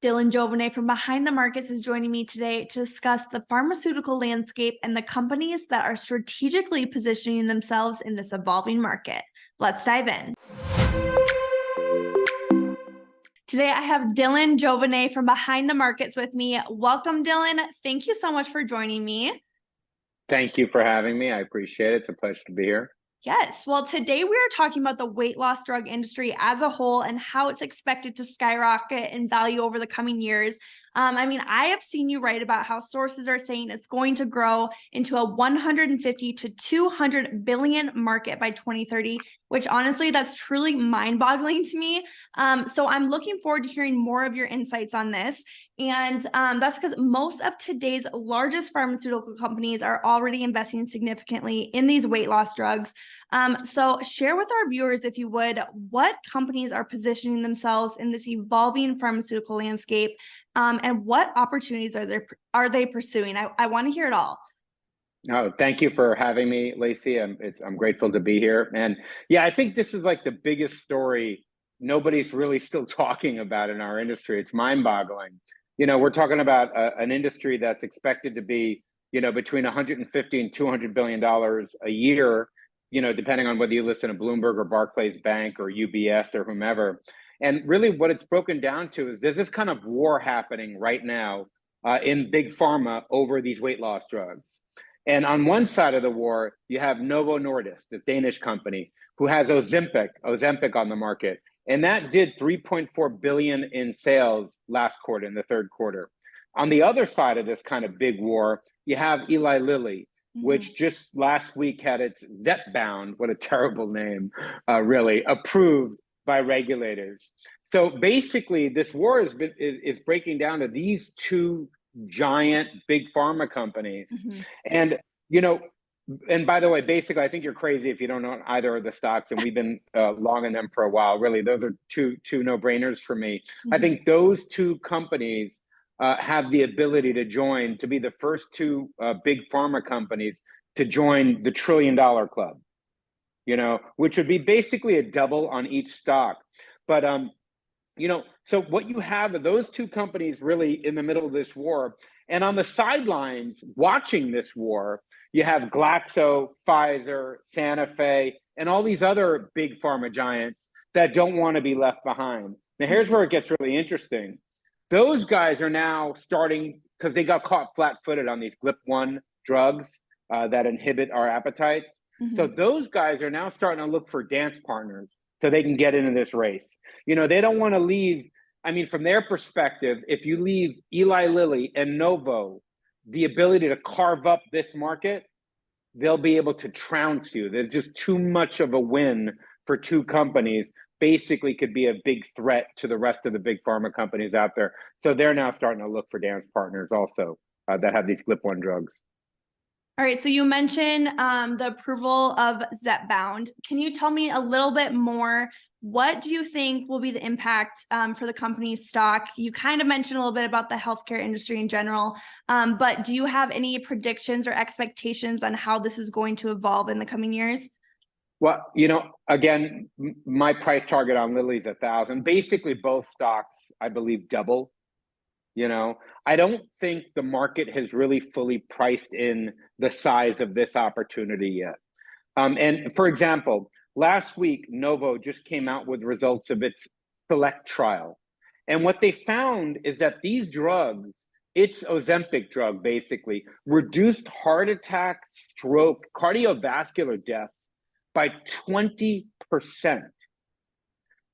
Dylan Jovine from Behind the Markets is joining me today to discuss the pharmaceutical landscape and the companies that are strategically positioning themselves in this evolving market. Let's dive in. Today, I have Dylan Jovine from Behind the Markets with me. Welcome, Dylan. Thank you so much for joining me. Thank you for having me. I appreciate it. It's a pleasure to be here. Yes. Well, today we are talking about the weight loss drug industry as a whole and how it's expected to skyrocket in value over the coming years. I have seen you write about how sources are saying it's going to grow into a 150 to 200 billion market by 2030, which honestly, that's truly mind-boggling to me. So I'm looking forward to hearing more of your insights on this. And that's because most of today's largest pharmaceutical companies are already investing significantly in these weight loss drugs. So share with our viewers, if you would, what companies are positioning themselves in this evolving pharmaceutical landscape, and what opportunities are they pursuing? I want to hear it all. No, thank you for having me, Lacey. I'm grateful to be here. And yeah, I think this is like the biggest story nobody's really still talking about in our industry. It's mind-boggling. We're talking about an industry that's expected to be, between 150 and 200 billion dollars a year, depending on whether you listen to Bloomberg or Barclays Bank or UBS or whomever. And really what it's broken down to is there's this kind of war happening right now in big pharma over these weight loss drugs. And on one side of the war, you have Novo Nordisk, this Danish company, who has Ozempic on the market. And that did 3.4 billion in sales last quarter, in the third quarter. On the other side of this kind of big war, you have Eli Lilly, which just last week had its Zepbound, what a terrible name, really, approved by regulators. So basically, this war is breaking down to these two giant big pharma companies. And, and by the way, basically, I think you're crazy if you don't own either of the stocks, and we've been long in them for a while. Really, those are two no-brainers for me. I think those two companies have the ability to be the first two big pharma companies to join the $1 trillion club, which would be basically a double on each stock. But, so what you have are those two companies really in the middle of this war. And on the sidelines watching this war, you have Glaxo, Pfizer, Santa Fe, and all these other big pharma giants that don't want to be left behind. Now, here's where it gets really interesting. Those guys are now starting, because they got caught flat-footed on these GLP-1 drugs that inhibit our appetites. So those guys are now starting to look for dance partners so they can get into this race. They don't want to leave. From their perspective, if you leave Eli Lilly and Novo the ability to carve up this market, they'll be able to trounce you. There's just too much of a win for two companies. Basically could be a big threat to the rest of the big pharma companies out there. So they're now starting to look for dance partners also that have these GLP-1 drugs. All right, so you mentioned the approval of Zepbound. Can you tell me a little bit more? What do you think will be the impact for the company's stock? You kind of mentioned a little bit about the healthcare industry in general, but do you have any predictions or expectations on how this is going to evolve in the coming years? Well, again, my price target on Lilly is 1,000. Basically, both stocks, I believe, double. I don't think the market has really fully priced in the size of this opportunity yet. And for example, last week, Novo just came out with results of its SELECT trial. And what they found is that these drugs, its Ozempic drug, basically, reduced heart attack, stroke, cardiovascular death by 20%.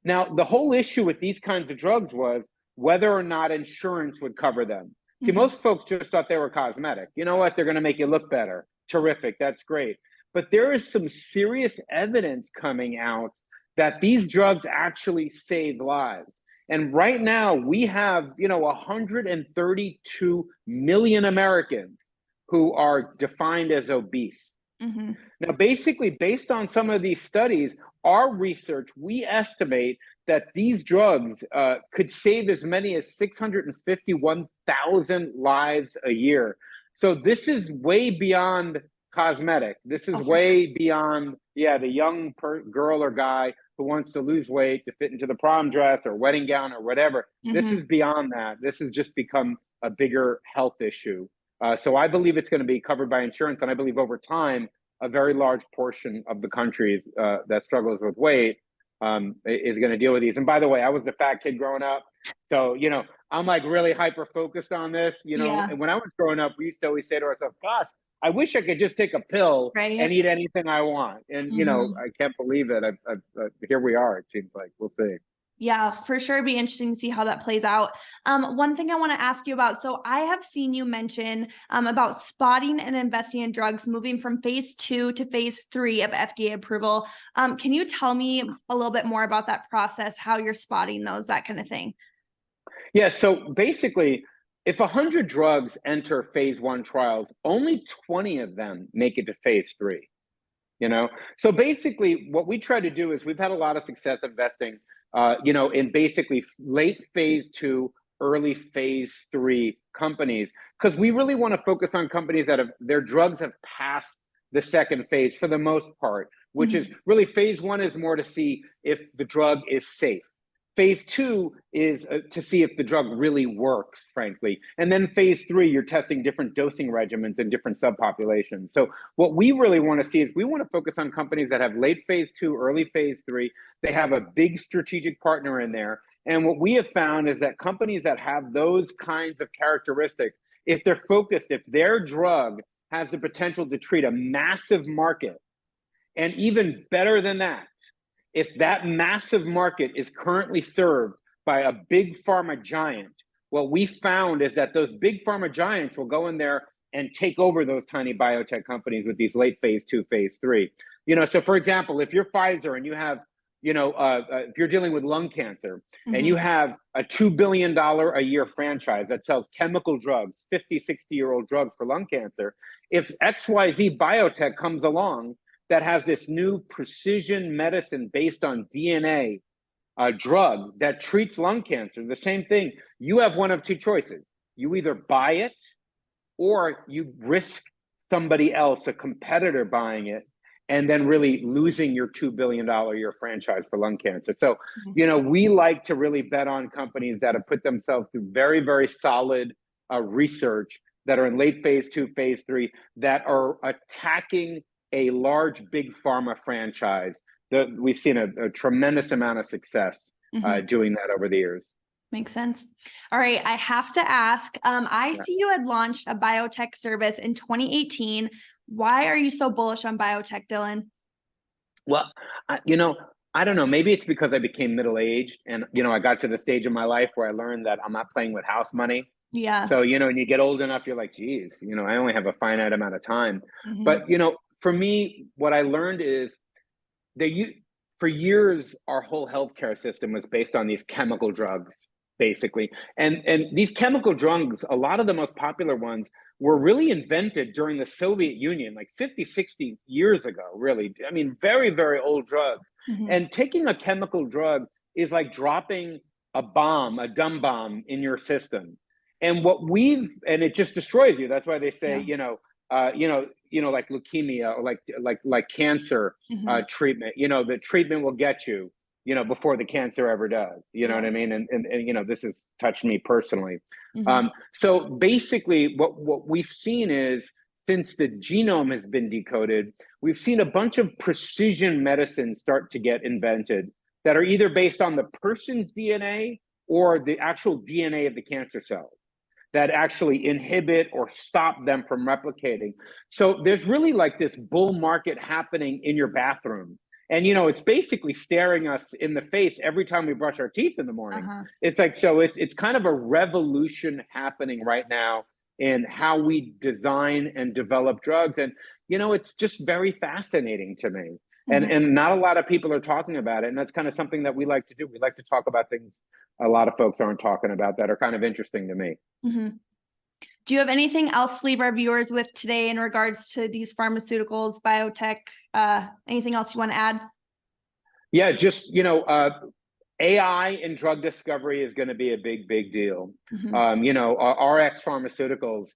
Now, the whole issue with these kinds of drugs was whether or not insurance would cover them. See, most folks just thought they were cosmetic. You know what? They're going to make you look better. Terrific. That's great. But there is some serious evidence coming out that these drugs actually save lives. And right now we have, 132 million Americans who are defined as obese. Now, basically, based on some of these studies, our research, we estimate that these drugs could save as many as 651,000 lives a year. So this is way beyond cosmetic. This is way beyond, the young girl or guy who wants to lose weight to fit into the prom dress or wedding gown or whatever. This is beyond that. This has just become a bigger health issue. So I believe it's going to be covered by insurance, and I believe over time, a very large portion of the countries that struggles with weight is going to deal with these. And by the way, I was the fat kid growing up, so I'm like really hyper focused on this. And when I was growing up, we used to always say to ourselves, "Gosh, I wish I could just take a pill and eat anything I want." And I can't believe it. Here we are. It seems like we'll see. Yeah, for sure. It'd be interesting to see how that plays out. One thing I want to ask you about, so I have seen you mention about spotting and investing in drugs moving from phase 2 to phase 3 of FDA approval. Can you tell me a little bit more about that process, how you're spotting those, that kind of thing? Yeah, so basically, if 100 drugs enter phase 1 trials, only 20 of them make it to phase 3. So basically what we try to do is we've had a lot of success investing in basically late phase 2, early phase 3 companies, because we really want to focus on companies that their drugs have passed the second phase for the most part, which is really phase 1 is more to see if the drug is safe. Phase 2 is to see if the drug really works, frankly. And then phase 3, you're testing different dosing regimens in different subpopulations. So what we really want to see is we want to focus on companies that have late phase 2, early phase 3. They have a big strategic partner in there. And what we have found is that companies that have those kinds of characteristics, if they're focused, if their drug has the potential to treat a massive market, and even better than that, if that massive market is currently served by a big pharma giant, what we found is that those big pharma giants will go in there and take over those tiny biotech companies with these late phase 2, phase 3. So for example, if you're Pfizer and you have, if you're dealing with lung cancer and you have a $2 billion a year franchise that sells chemical drugs, 50, 60-year-old drugs for lung cancer, if XYZ Biotech comes along that has this new precision medicine based on DNA drug that treats lung cancer, the same thing, you have one of two choices. You either buy it or you risk somebody else, a competitor, buying it and then really losing your $2 billion a year franchise for lung cancer. So, we like to really bet on companies that have put themselves through very, very solid research, that are in late phase 2, phase 3, that are attacking a large big pharma franchise. We've seen a tremendous amount of success doing that over the years. Makes sense. All right. I have to ask, I see you had launched a biotech service in 2018. Why are you so bullish on biotech, Dylan? Well, I don't know. Maybe it's because I became middle-aged and, I got to the stage of my life where I learned that I'm not playing with house money. Yeah. So, when you get old enough, you're like, geez, I only have a finite amount of time. But, for me, what I learned is for years, our whole healthcare system was based on these chemical drugs, basically. And these chemical drugs, a lot of the most popular ones, were really invented during the Soviet Union, like 50, 60 years ago, really. I mean, very, very old drugs. And taking a chemical drug is like dropping a bomb, a dumb bomb in your system. And and it just destroys you. That's why they say, like leukemia or like cancer treatment, the treatment will get you, before the cancer ever does, you know what I mean? And this has touched me personally. So basically what we've seen is, since the genome has been decoded, we've seen a bunch of precision medicines start to get invented that are either based on the person's DNA or the actual DNA of the cancer cells, that actually inhibit or stop them from replicating. So there's really like this bull market happening in your bathroom. And, it's basically staring us in the face every time we brush our teeth in the morning. It's like, so it's kind of a revolution happening right now in how we design and develop drugs. And, it's just very fascinating to me. And not a lot of people are talking about it. And that's kind of something that we like to do. We like to talk about things a lot of folks aren't talking about that are kind of interesting to me. Do you have anything else to leave our viewers with today in regards to these pharmaceuticals, biotech, anything else you want to add? Yeah, just, AI in drug discovery is going to be a big, big deal. RX Pharmaceuticals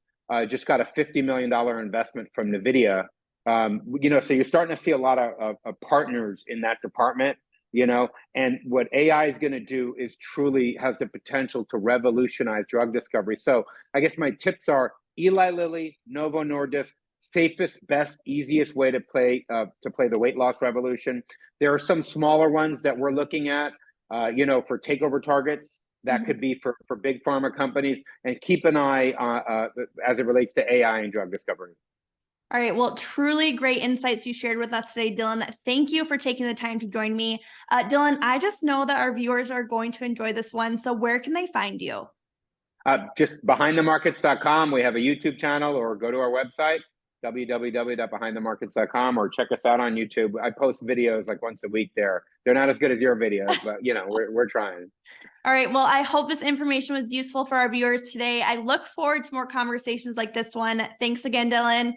just got a $50 million investment from NVIDIA. So you're starting to see a lot of partners in that department. and what AI is going to do is truly has the potential to revolutionize drug discovery. So I guess my tips are Eli Lilly, Novo Nordisk, safest, best, easiest way to play the weight loss revolution. There are some smaller ones that we're looking at, for takeover targets. That could be for big pharma companies, and keep an eye as it relates to AI and drug discovery. All right. Well, truly great insights you shared with us today, Dylan. Thank you for taking the time to join me. Dylan, I just know that our viewers are going to enjoy this one. So where can they find you? Just behindthemarkets.com. We have a YouTube channel, or go to our website, www.behindthemarkets.com, or check us out on YouTube. I post videos like once a week there. They're not as good as your videos, but we're trying. All right. Well, I hope this information was useful for our viewers today. I look forward to more conversations like this one. Thanks again, Dylan.